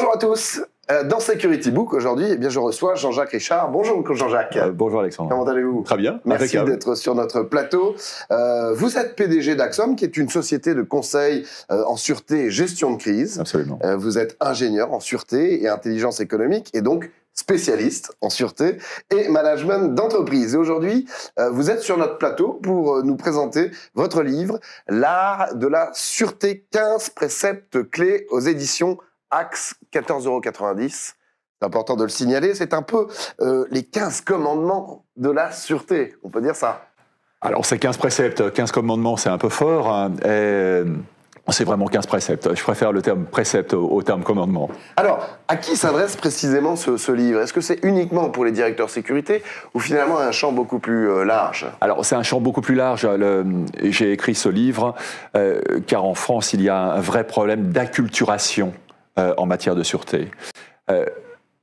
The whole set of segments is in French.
Bonjour à tous. Dans Security Book, aujourd'hui, je reçois Jean-Jacques Richard. Bonjour Jean-Jacques. Bonjour Alexandre. Comment allez-vous? Très bien. Merci d'être sur notre plateau. Vous êtes PDG d'Axom, qui est une société de conseil en sûreté et gestion de crise. Absolument. Vous êtes ingénieur en sûreté et intelligence économique et donc spécialiste en sûreté et management d'entreprise. Et aujourd'hui, vous êtes sur notre plateau pour nous présenter votre livre « L'art de la sûreté, 15 préceptes clés » aux éditions Axe, 14,90 €. C'est important de le signaler, c'est un peu les 15 commandements de la sûreté, on peut dire ça. Alors c'est 15 préceptes, 15 commandements, c'est un peu fort, hein, c'est vraiment 15 préceptes. Je préfère le terme précepte au terme commandement. Alors, à qui s'adresse précisément ce livre? Est-ce que c'est uniquement pour les directeurs sécurité ou finalement un champ beaucoup plus large? Alors c'est un champ beaucoup plus large. J'ai écrit ce livre car en France, il y a un vrai problème d'acculturation en matière de sûreté.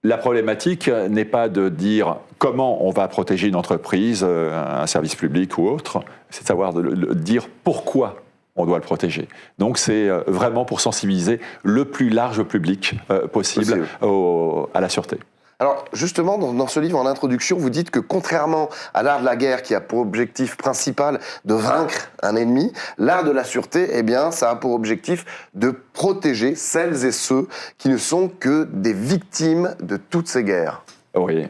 La problématique n'est pas de dire comment on va protéger une entreprise, un service public ou autre, c'est de savoir de dire pourquoi on doit le protéger. Donc c'est vraiment pour sensibiliser le plus large public possible à la sûreté. Alors justement, dans ce livre, en introduction, vous dites que contrairement à l'art de la guerre qui a pour objectif principal de vaincre un ennemi, l'art de la sûreté, eh bien, ça a pour objectif de protéger celles et ceux qui ne sont que des victimes de toutes ces guerres. Oui.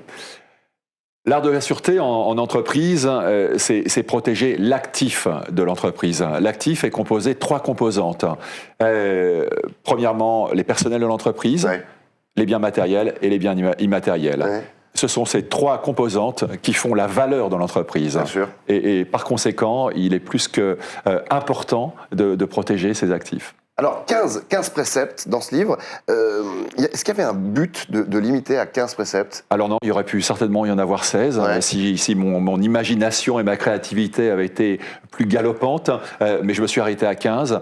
L'art de la sûreté en entreprise, c'est protéger l'actif de l'entreprise. L'actif est composé de 3 composantes. Premièrement, les personnels de l'entreprise. Ouais. Les biens matériels et les biens immatériels. Ouais. Ce sont ces 3 composantes qui font la valeur de l'entreprise. Bien sûr. Et par conséquent, il est plus que important de protéger ces actifs. Alors, 15 préceptes dans ce livre. Est-ce qu'il y avait un but de limiter à 15 préceptes? Alors non, il y aurait pu certainement y en avoir 16, ouais. si mon imagination et ma créativité avaient été plus galopantes, mais je me suis arrêté à 15.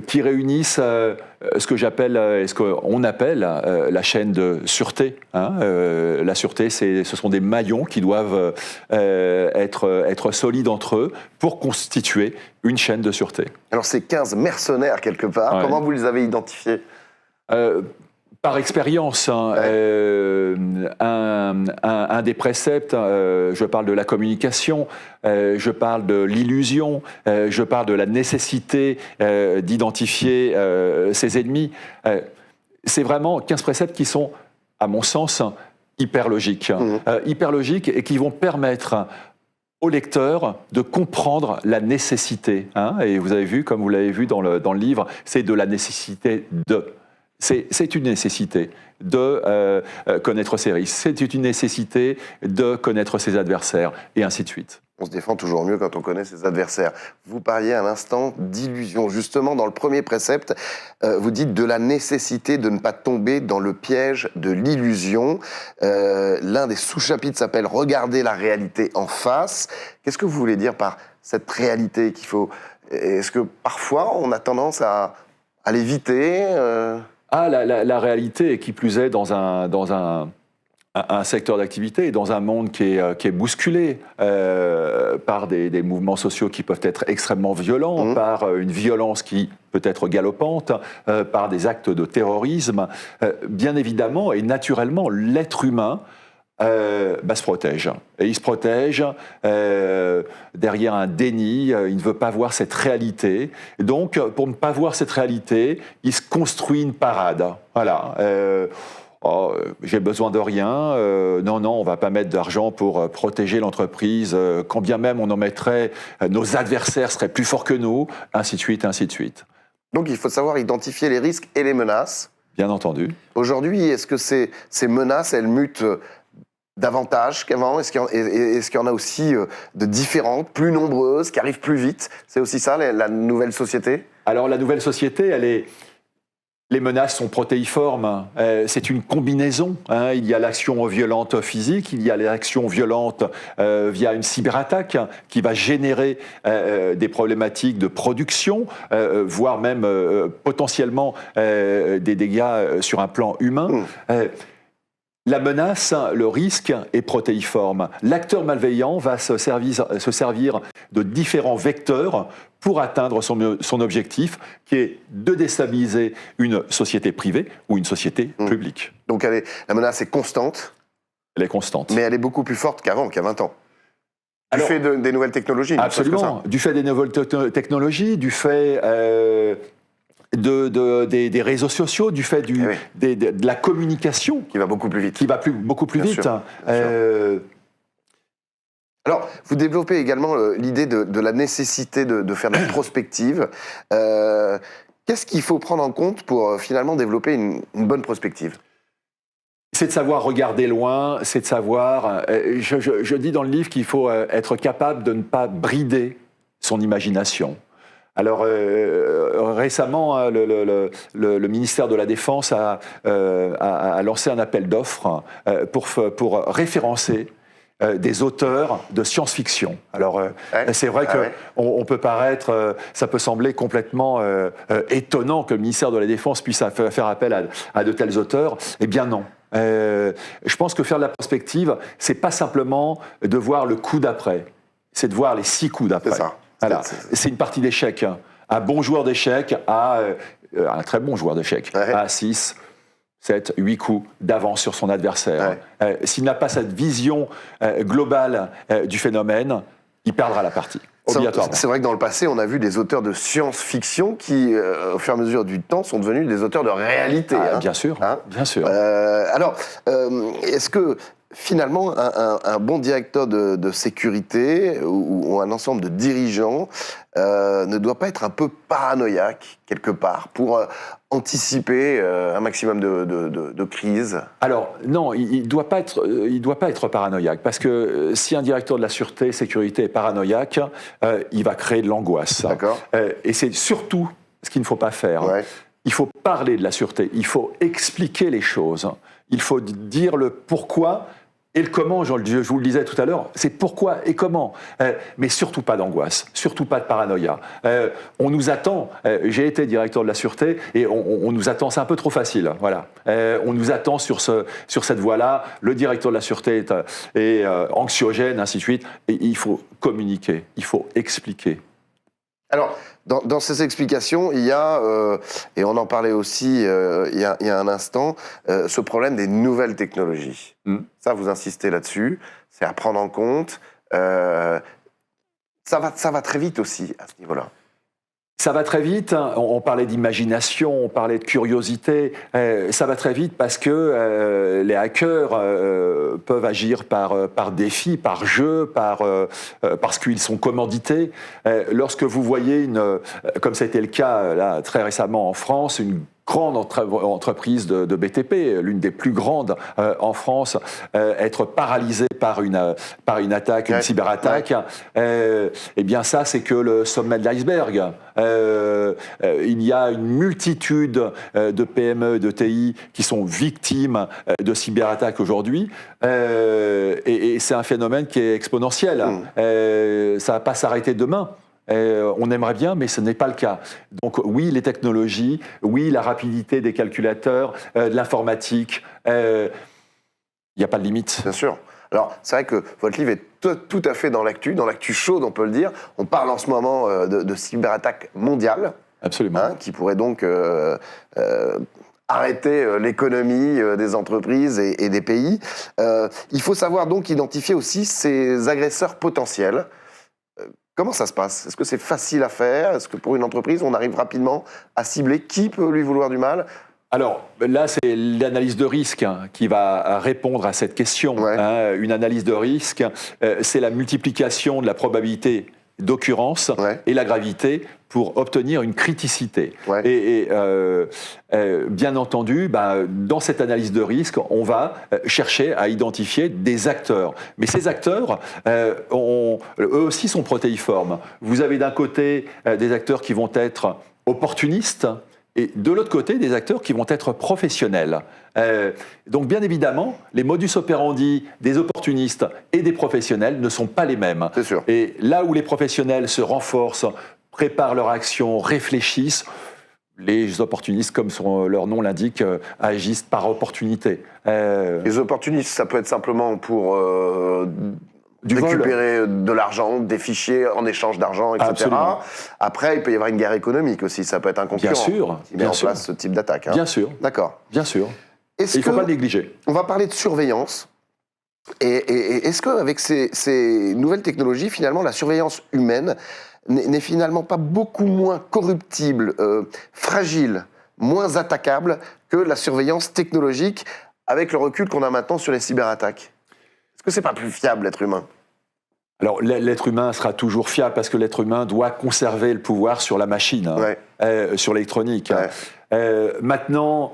Qui réunissent ce que j'appelle, ce qu'on appelle la chaîne de sûreté. Hein. La sûreté, ce sont des maillons qui doivent être solides entre eux pour constituer une chaîne de sûreté. Alors ces 15 mercenaires, quelque part, ouais. Comment vous les avez identifiés? Par expérience, hein, ouais. Un des préceptes, je parle de la communication, je parle de l'illusion, je parle de la nécessité d'identifier ses ennemis. C'est vraiment 15 préceptes qui sont, à mon sens, hyper logiques. Hyper logiques et qui vont permettre au lecteur de comprendre la nécessité. Hein, et vous avez vu, comme vous l'avez vu dans le livre, c'est de la nécessité de... C'est une nécessité de connaître ses risques, c'est une nécessité de connaître ses adversaires, et ainsi de suite. On se défend toujours mieux quand on connaît ses adversaires. Vous parliez à l'instant d'illusion. Justement, dans le premier précepte, vous dites de la nécessité de ne pas tomber dans le piège de l'illusion. L'un des sous-chapitres s'appelle « Regarder la réalité en face ». Qu'est-ce que vous voulez dire par cette réalité qu'il faut... Est-ce que parfois, on a tendance à l'éviter la réalité, qui plus est dans un secteur d'activité, dans un monde qui est bousculé par des mouvements sociaux qui peuvent être extrêmement violents, par une violence qui peut être galopante, par des actes de terrorisme. Bien évidemment et naturellement, l'être humain se protège. Et il se protège derrière un déni, il ne veut pas voir cette réalité. Donc, pour ne pas voir cette réalité, il se construit une parade. Voilà. J'ai besoin de rien, non, on ne va pas mettre d'argent pour protéger l'entreprise, quand bien même on en mettrait, nos adversaires seraient plus forts que nous, ainsi de suite, ainsi de suite. Donc, il faut savoir identifier les risques et les menaces. Bien entendu. Aujourd'hui, est-ce que ces menaces, elles mutent davantage qu'avant? Est-ce qu'il y en a aussi de différentes, plus nombreuses, qui arrivent plus vite? C'est aussi ça, la nouvelle société? Alors, la nouvelle société, les menaces sont protéiformes. C'est une combinaison. Hein. Il y a l'action violente physique, il y a l'action violente via une cyberattaque qui va générer des problématiques de production, voire même potentiellement des dégâts sur un plan humain. La menace, le risque est protéiforme. L'acteur malveillant va se servir de différents vecteurs pour atteindre son objectif, qui est de déstabiliser une société privée ou une société publique. Donc la menace est constante. Elle est constante. Mais elle est beaucoup plus forte qu'avant, qu'il y a 20 ans. Du fait des nouvelles technologies. Absolument. Du fait des nouvelles technologies, du fait des réseaux sociaux, du fait de la communication. Qui va beaucoup plus vite. Qui va beaucoup plus vite. Sûr. Alors, vous développez également l'idée de la nécessité de faire de la prospective. Qu'est-ce qu'il faut prendre en compte pour finalement développer une bonne prospective ? C'est de savoir regarder loin, c'est de savoir... je dis dans le livre qu'il faut être capable de ne pas brider son imagination. Alors, récemment, le ministère de la Défense a lancé un appel d'offres pour référencer des auteurs de science-fiction. Alors, c'est vrai qu'on peut paraître, ça peut sembler complètement étonnant que le ministère de la Défense puisse faire appel à de tels auteurs. Eh bien non. Je pense que faire de la prospective, c'est pas simplement de voir le coup d'après, c'est de voir les 6 coups d'après. C'est ça. Voilà. C'est une partie d'échecs. Un bon joueur d'échecs a un très bon joueur d'échecs a 6, 7, 8 coups d'avance sur son adversaire. S'il n'a pas cette vision globale du phénomène, il perdra la partie. C'est vrai que dans le passé, on a vu des auteurs de science-fiction qui, au fur et à mesure du temps, sont devenus des auteurs de réalité. Bien sûr, bien sûr. Alors, est-ce que finalement, un bon directeur de sécurité ou un ensemble de dirigeants ne doit pas être un peu paranoïaque, quelque part, pour anticiper un maximum de crises? Alors, non, il ne doit pas être paranoïaque, parce que si un directeur de la sûreté, sécurité est paranoïaque, il va créer de l'angoisse. D'accord. Et c'est surtout ce qu'il ne faut pas faire. Il faut parler de la sûreté, il faut expliquer les choses, il faut dire le pourquoi et le comment. Je vous le disais tout à l'heure, c'est pourquoi et comment, mais surtout pas d'angoisse, surtout pas de paranoïa. On nous attend, j'ai été directeur de la sûreté, et on nous attend, c'est un peu trop facile, voilà. On nous attend sur cette voie-là, le directeur de la sûreté est anxiogène, ainsi de suite, et il faut communiquer, il faut expliquer. Alors, dans ces explications, il y a, et on en parlait aussi il y a un instant, ce problème des nouvelles technologies. Ça, vous insistez là-dessus, c'est à prendre en compte. Ça va très vite aussi à ce niveau-là. Ça va très vite, on parlait d'imagination, on parlait de curiosité, ça va très vite parce que les hackers peuvent agir par défi, par jeu, parce qu'ils sont commandités. Lorsque vous voyez, comme ça a été le cas là, très récemment en France, une grande entreprise de BTP, l'une des plus grandes en France, être paralysée par une attaque, une cyberattaque, eh bien ça, c'est que le sommet de l'iceberg. Il y a une multitude de PME, de TI qui sont victimes de cyberattaques aujourd'hui, et c'est un phénomène qui est exponentiel. Ça ne va pas s'arrêter demain. On aimerait bien, mais ce n'est pas le cas. Donc oui, les technologies, oui, la rapidité des calculateurs, de l'informatique, il n'y a pas de limite. Bien sûr. Alors, c'est vrai que votre livre est tout à fait dans l'actu chaude, on peut le dire. On parle en ce moment de cyberattaques mondiales. Absolument. Qui pourraient donc arrêter l'économie des entreprises et des pays. Il faut savoir donc identifier aussi ces agresseurs potentiels. Comment ça se passe? Est-ce que c'est facile à faire? Est-ce que pour une entreprise, on arrive rapidement à cibler qui peut lui vouloir du mal? Alors là, c'est l'analyse de risque qui va répondre à cette question. Une analyse de risque, c'est la multiplication de la probabilité d'occurrence et la gravité pour obtenir une criticité. Et bien entendu, dans cette analyse de risque, on va chercher à identifier des acteurs. Mais ces acteurs, eux aussi sont protéiformes. Vous avez d'un côté des acteurs qui vont être opportunistes, et de l'autre côté, des acteurs qui vont être professionnels. Donc bien évidemment, les modus operandi des opportunistes et des professionnels ne sont pas les mêmes. C'est sûr. Et là où les professionnels se renforcent, préparent leur action, réfléchissent, les opportunistes, comme leur nom l'indique, agissent par opportunité. Les opportunistes, ça peut être simplement pour récupérer de l'argent, des fichiers en échange d'argent, etc. Absolument. Après, il peut y avoir une guerre économique aussi. Ça peut être un concurrent qui met en place ce type d'attaque. Hein. Bien sûr. D'accord. Bien sûr. Il ne faut pas le négliger. On va parler de surveillance. Et est-ce qu'avec ces nouvelles technologies, finalement, la surveillance humaine n'est finalement pas beaucoup moins corruptible, fragile, moins attaquable que la surveillance technologique avec le recul qu'on a maintenant sur les cyberattaques? Est-ce que c'est pas plus fiable, l'être humain? Alors, l'être humain sera toujours fiable parce que l'être humain doit conserver le pouvoir sur la machine, sur l'électronique. Ouais. Maintenant,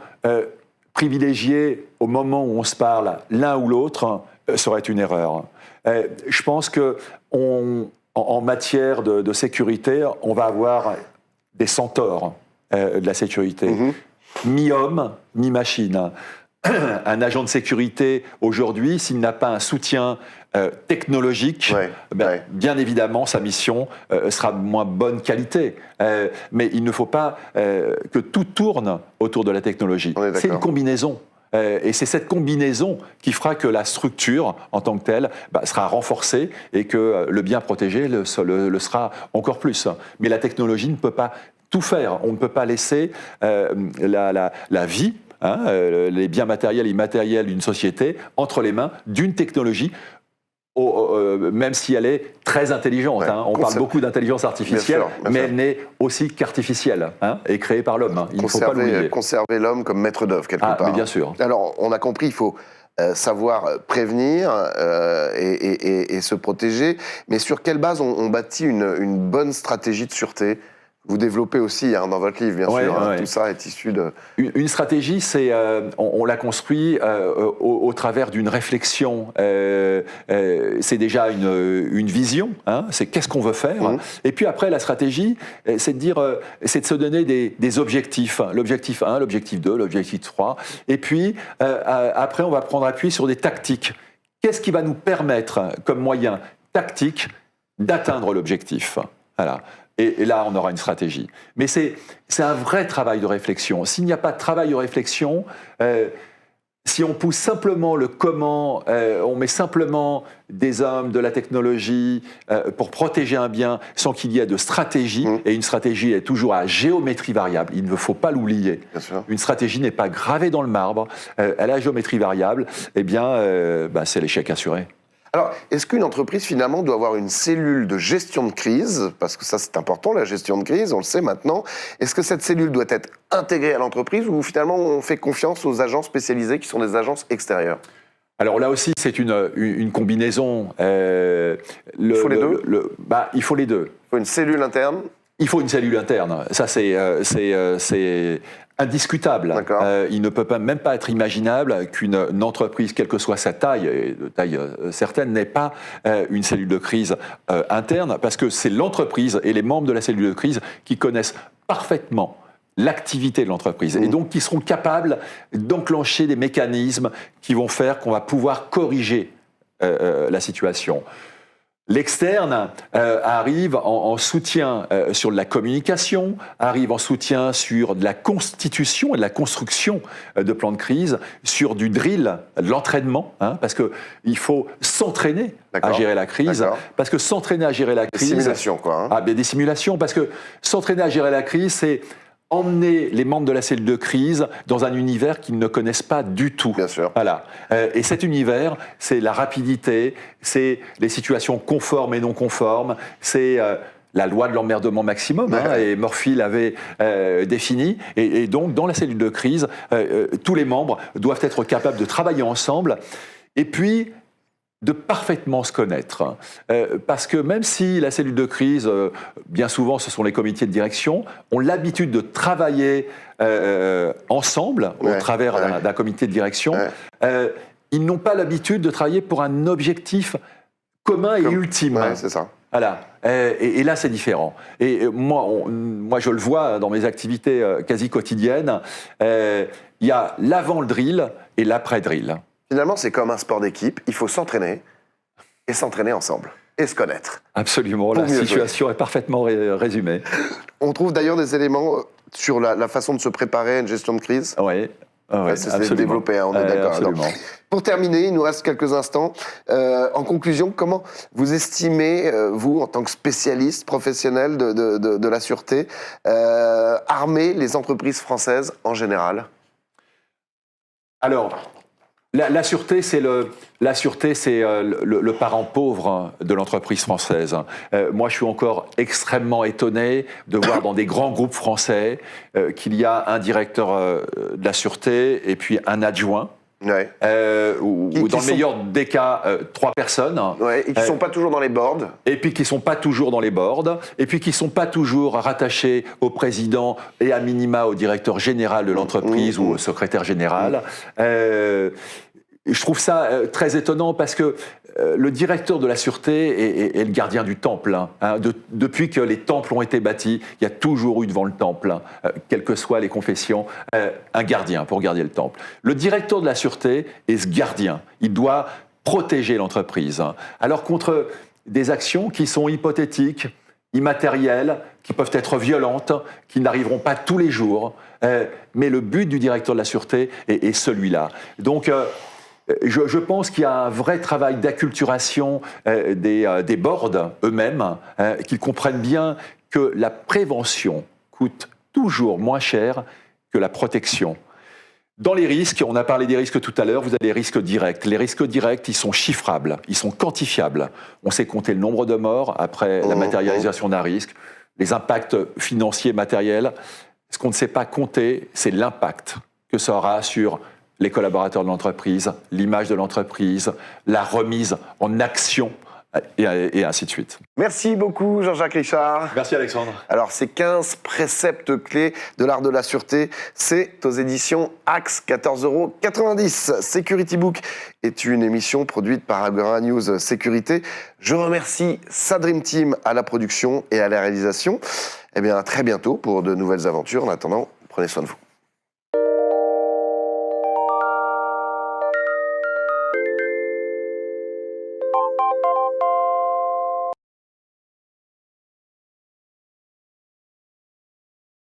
privilégier au moment où on se parle l'un ou l'autre serait une erreur. Je pense que en matière de sécurité, on va avoir des centaures de la sécurité. Mi-homme, mi-machine. Un agent de sécurité, aujourd'hui, s'il n'a pas un soutien technologique, bien évidemment, sa mission sera de moins bonne qualité. Mais il ne faut pas que tout tourne autour de la technologie. C'est une combinaison. Et c'est cette combinaison qui fera que la structure, en tant que telle, sera renforcée et que le bien protégé le sera encore plus. Mais la technologie ne peut pas tout faire. On ne peut pas laisser la vie, les biens matériels et immatériels d'une société entre les mains d'une technologie, même si elle est très intelligente. On parle beaucoup d'intelligence artificielle, mais elle n'est aussi qu'artificielle et créée par l'homme. Il ne faut pas l'oublier. Conserver l'homme comme maître d'œuvre, quelque part. Mais bien sûr. Alors, on a compris, il faut savoir prévenir et se protéger, mais sur quelle base on bâtit une bonne stratégie de sûreté? Vous développez aussi dans votre livre, bien sûr. Tout ça est issu de... Une stratégie, on l'a construit au travers d'une réflexion. C'est déjà une vision. C'est qu'est-ce qu'on veut faire. Et puis après, la stratégie, c'est de se donner des objectifs. L'objectif 1, l'objectif 2, l'objectif 3. Et puis, après, on va prendre appui sur des tactiques. Qu'est-ce qui va nous permettre, comme moyen tactique, d'atteindre l'objectif? Voilà. Et là, on aura une stratégie. Mais c'est un vrai travail de réflexion. S'il n'y a pas de travail de réflexion, si on pousse simplement le comment, on met simplement des hommes, de la technologie pour protéger un bien sans qu'il y ait de stratégie, et une stratégie est toujours à géométrie variable, il ne faut pas l'oublier. Une stratégie n'est pas gravée dans le marbre, elle a géométrie variable, eh bien, c'est l'échec assuré. Alors, est-ce qu'une entreprise, finalement, doit avoir une cellule de gestion de crise? Parce que ça, c'est important, la gestion de crise, on le sait maintenant. Est-ce que cette cellule doit être intégrée à l'entreprise ou finalement, on fait confiance aux agents spécialisés qui sont des agences extérieures? Alors là aussi, c'est une combinaison. Il faut les deux il faut les deux. Il faut une cellule interne? Il faut une cellule interne. Ça, c'est indiscutable. Il ne peut même pas être imaginable qu'une entreprise, quelle que soit sa taille, et de taille certaine, n'ait pas une cellule de crise interne, parce que c'est l'entreprise et les membres de la cellule de crise qui connaissent parfaitement l'activité de l'entreprise et donc qui seront capables d'enclencher des mécanismes qui vont faire qu'on va pouvoir corriger la situation. L'externe arrive en soutien sur de la communication, arrive en soutien sur de la constitution et de la construction de plans de crise, sur du drill, de l'entraînement, parce qu'il faut s'entraîner à gérer la crise, parce que s'entraîner à gérer la crise... Des simulations, quoi. Des simulations, parce que s'entraîner à gérer la crise, c'est emmener les membres de la cellule de crise dans un univers qu'ils ne connaissent pas du tout. Bien sûr. Voilà. Et cet univers, c'est la rapidité, c'est les situations conformes et non conformes, c'est la loi de l'emmerdement maximum, et Murphy l'avait défini. Et donc, dans la cellule de crise, tous les membres doivent être capables de travailler ensemble. Et puis, de parfaitement se connaître. Parce que même si la cellule de crise, bien souvent ce sont les comités de direction, ont l'habitude de travailler ensemble au travers d'un comité de direction, ils n'ont pas l'habitude de travailler pour un objectif commun et ultime. C'est ça. Voilà. Et là, c'est différent. Et moi, je le vois dans mes activités quasi quotidiennes, il y a l'avant le drill et l'après-drill. Finalement, c'est comme un sport d'équipe, il faut s'entraîner et s'entraîner ensemble et se connaître. Absolument, la situation est parfaitement résumée. On trouve d'ailleurs des éléments sur la façon de se préparer à une gestion de crise. Oui, Ça s'est développé, hein, on est d'accord. Absolument. Pour terminer, il nous reste quelques instants. En conclusion, comment vous estimez, vous, en tant que spécialiste professionnel de la sûreté, armer les entreprises françaises en général? Alors, la sûreté, c'est le parent pauvre de l'entreprise française. Moi, je suis encore extrêmement étonné de voir dans des grands groupes français qu'il y a un directeur de la sûreté et puis un adjoint. Ouais. Ou dans le meilleur des cas, 3 personnes. Ouais, et qui ne sont pas toujours dans les boards. Et puis qui ne sont pas toujours dans les boards, et puis qui ne sont pas toujours rattachés au président et à minima au directeur général de l'entreprise ou au secrétaire général. Je trouve ça très étonnant parce que le directeur de la sûreté est le gardien du temple. Depuis que les temples ont été bâtis, il y a toujours eu devant le temple, quelles que soient les confessions, un gardien pour garder le temple. Le directeur de la sûreté est ce gardien. Il doit protéger l'entreprise. Alors contre des actions qui sont hypothétiques, immatérielles, qui peuvent être violentes, qui n'arriveront pas tous les jours, mais le but du directeur de la sûreté est celui-là. Donc, je pense qu'il y a un vrai travail d'acculturation des boards eux-mêmes, qu'ils comprennent bien que la prévention coûte toujours moins cher que la protection. Dans les risques, on a parlé des risques tout à l'heure, vous avez les risques directs. Les risques directs, ils sont chiffrables, ils sont quantifiables. On sait compter le nombre de morts après la matérialisation d'un risque, les impacts financiers, matériels. Ce qu'on ne sait pas compter, c'est l'impact que ça aura sur les collaborateurs de l'entreprise, l'image de l'entreprise, la remise en action, et ainsi de suite. Merci beaucoup, Jean-Jacques Richard. Merci, Alexandre. Alors, ces 15 préceptes clés de l'art de la sûreté, c'est aux éditions Axe, 14,90 €. Security Book est une émission produite par Agora News Sécurité. Je remercie sa Dream Team à la production et à la réalisation. Eh bien, à très bientôt pour de nouvelles aventures. En attendant, prenez soin de vous.